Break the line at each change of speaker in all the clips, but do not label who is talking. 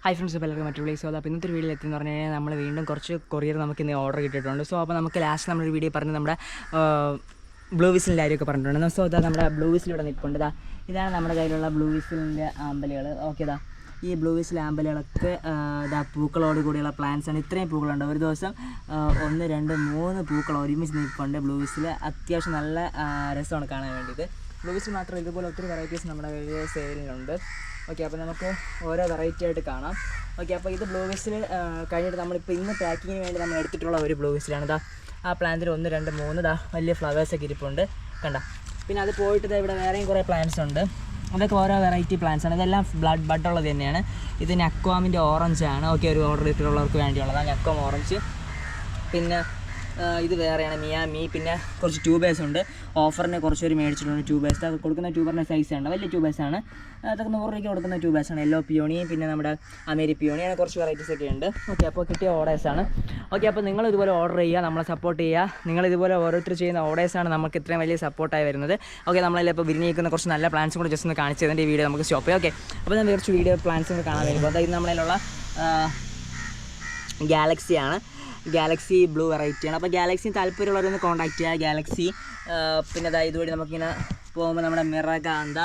Hi friends, എല്ലാവർക്കും മറ്റൊരു place. അപ്പോൾ ഇന്നത്തെ ഒരു വീഡിയോ എത്തിയെന്ന് പറഞ്ഞു കഴിഞ്ഞാൽ നമ്മൾ വീണ്ടും കുറച്ച് കൊറിയർ നമുക്ക് ഇന്ന് ഓർഡർ കിട്ടിയിട്ടുണ്ട്. സോ അപ്പോൾ നമുക്ക് ലാസ്റ്റ് നമ്മളൊരു വീഡിയോ പറഞ്ഞ് നമ്മുടെ ബ്ലൂ വിസിലിൻ്റെ കാര്യമൊക്കെ പറഞ്ഞിട്ടുണ്ട്. സോ ഇതാ നമ്മുടെ ബ്ലൂ വിസിലിവിടെ നിൽപ്പുണ്ട്. ഇതാണ് നമ്മുടെ കയ്യിലുള്ള ബ്ലൂ വിസിലിൻ്റെ ആമ്പലുകൾ. ഓക്കെ, ഈ ബ്ലൂ വിസിൽ ആമ്പലുകളൊക്കെ പൂക്കളോട് കൂടിയുള്ള പ്ലാന്റ്സ് ആണ്. ഇത്രയും പൂക്കളുണ്ട്. ഒരു ദിവസം 1, 2, 3 പൂക്കൾ ഒരുമിച്ച് നിൽപ്പുണ്ട്. ബ്ലൂ വിസിൽ അത്യാവശ്യം നല്ല രസമാണ് കാണാൻ വേണ്ടിയിട്ട്. ബ്ലൂ വിസിൽ മാത്രം ഇതുപോലെ ഒത്തിരി വെറൈറ്റീസ് നമ്മുടെ കയ്യിൽ സെയിലിനുണ്ട്. ഓക്കെ, അപ്പോൾ നമുക്ക് ഓരോ വെറൈറ്റി ആയിട്ട് കാണാം. ഓക്കെ, അപ്പോൾ ഇത് ബ്ലൂ വിസിൽ കഴിഞ്ഞിട്ട് നമ്മളിപ്പോൾ ഇന്ന് പാക്കിങ്ങിന് വേണ്ടി നമ്മൾ എടുത്തിട്ടുള്ള ഒരു ബ്ലൂ വിസിലാണ്. ആ പ്ലാന്റിൽ 1, 2, 3 വലിയ ഫ്ലവേഴ്സൊക്കെ ഇരിപ്പുണ്ട്, കണ്ട. പിന്നെ അത് പോയിട്ട് ഇവിടെ വേറെയും കുറേ പ്ലാന്റ്സ് ഉണ്ട്. അതൊക്കെ ഓരോ വെറൈറ്റി പ്ലാന്റ്സ് ആണ്. ഇതെല്ലാം ബഡുള്ളത് തന്നെയാണ്. ഇത് നക്വാമിൻ്റെ ഓറഞ്ച് ആണ്. ഓക്കെ, ഒരു ഓർഡർ ഇട്ടിട്ടുള്ളവർക്ക് വേണ്ടിയുള്ളതാണ് നക്വാം ഓറഞ്ച്. പിന്നെ ഇത് വേറെയാണ് മിയാമി. പിന്നെ കുറച്ച് ട്യൂബേഴ്സ് ഉണ്ട്. ഓഫറിന് കുറച്ചൊരു മേടിച്ചിട്ടുണ്ട് ട്യൂബേഴ്സ്. അത് കൊടുക്കുന്ന ട്യൂബറിൻ്റെ സൈസാണ്, വലിയ ട്യൂബേഴ്സാണ്. അതൊക്കെ 100 രൂപയ്ക്ക് കൊടുക്കുന്ന ട്യൂബേഴ്സാണ്. യെല്ലോ പിയോണി, പിന്നെ നമ്മുടെ അമേരി പിയോണി, അങ്ങനെ കുറച്ച് വെറൈറ്റീസ് ഒക്കെ ഉണ്ട്. ഓക്കെ, അപ്പോൾ കിട്ടിയ ഓർഡേഴ്സാണ്. ഓക്കെ, അപ്പോൾ നിങ്ങൾ ഇതുപോലെ ഓർഡർ ചെയ്യുക, നമ്മളെ സപ്പോർട്ട് ചെയ്യുക. നിങ്ങളിതുപോലെ ഓരോരുത്തർ ചെയ്യുന്ന ഓർഡേഴ്സാണ് നമുക്ക് ഇത്രയും വലിയ സപ്പോർട്ടായി വരുന്നത്. ഓക്കെ, നമ്മളതിൽ ഇപ്പോൾ വിരിഞ്ഞിരിക്കുന്ന കുറച്ച് നല്ല പ്ലാൻസും കൂടെ ജസ്റ്റ് ഒന്ന് കാണിച്ചു തരുന്നുണ്ട്. ഈ വീഡിയോ നമുക്ക് സ്റ്റോപ്പ് ചെയ്യാം. ഓക്കെ, അപ്പോൾ ഞാൻ കുറച്ച് വീഡിയോ പ്ലാൻസും കൂടെ കാണാൻ വരുമ്പോൾ അതായത് നമ്മളതിലുള്ള ഗാലക്സിയാണ്. ഗാലക്സി ബ്ലൂ വെറൈറ്റിയാണ്. അപ്പോൾ ഗാലക്സി താല്പര്യമുള്ളവരൊന്ന് കോൺടാക്ട് ചെയ്യുക. ഗാലക്സി പിന്നെ അതായത് ഇതുവഴി നമുക്കിങ്ങനെ പോകുമ്പോൾ നമ്മുടെ മിറകാന്ത,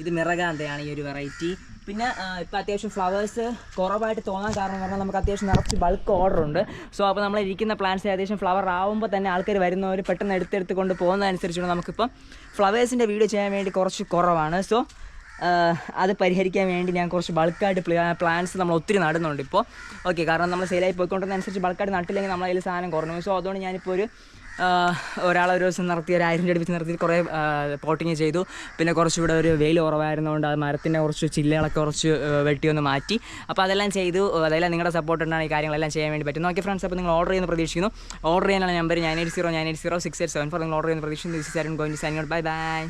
ഇത് മിറകാന്തയാണ് ഈ ഒരു വെറൈറ്റി. പിന്നെ ഇപ്പോൾ അത്യാവശ്യം ഫ്ലവേഴ്സ് കുറവായിട്ട് തോന്നാൻ കാരണം പറഞ്ഞാൽ നമുക്ക് അത്യാവശ്യം നിറച്ച് ബൾക്ക് ഓർഡർ ഉണ്ട്. സോ അപ്പോൾ നമ്മൾ ഇരിക്കുന്ന പ്ലാന്റ്സ് ഏകദേശം ഫ്ലവർ ആകുമ്പോൾ തന്നെ ആൾക്കാർ വരുന്നവർ പെട്ടെന്ന് എടുത്തെടുത്ത് കൊണ്ട് പോകുന്നതനുസരിച്ചുകൊണ്ട് നമുക്കിപ്പം ഫ്ലവേഴ്സിൻ്റെ വീഡിയോ ചെയ്യാൻ വേണ്ടി കുറച്ച് കുറവാണ്. സോ അത് പരിഹരിക്കാൻ വേണ്ടി ഞാൻ കുറച്ച് ബൾക്കായിട്ട് പ്ലാന്റ്സ് നമ്മൾ ഒത്തിരി നടുന്നുണ്ട് ഇപ്പോൾ. ഓക്കെ, കാരണം നമ്മൾ സെയിലായി പോയിക്കൊണ്ടതിനനുസരിച്ച് ബൾക്കായിട്ട് നട്ടില്ലെങ്കിൽ നമ്മളെ കയ്യിൽ സാധനം കുറഞ്ഞു. സോ അതുകൊണ്ട് ഞാനിപ്പോൾ ഒരാളെ ഒരു ദിവസം നിർത്തി 1000 രൂപ അടുപ്പിച്ച് നിർത്തി കുറേ പോട്ടിങ് ചെയ്തു. പിന്നെ കുറച്ചുകൂടെ ഒരു വെയിൽ കുറവായിരുന്നതുകൊണ്ട് അത് മരത്തിൻ്റെ കുറച്ച് ചില്ലകളൊക്കെ കുറച്ച് വെട്ടിയൊന്ന് മാറ്റി. അപ്പോൾ അതെല്ലാം ചെയ്തു. അതെല്ലാം നിങ്ങളുടെ സപ്പോർട്ട് ഉണ്ടാണ് ഈ കാര്യങ്ങളെല്ലാം ചെയ്യാൻ വേണ്ടി പറ്റും. ഓക്കെ ഫ്രണ്ട്സ്, അപ്പോൾ നിങ്ങൾ ഓർഡർ ചെയ്യുന്ന പ്രതീക്ഷിക്കുന്നു. ഓർഡർ ചെയ്യാനുള്ള നമ്പർ 980 980 6874. നിങ്ങൾ ഓർഡർ ചെയ്യുന്ന പ്രതീക്ഷിക്കുന്നു. This is Arun going to sign out. Bye by.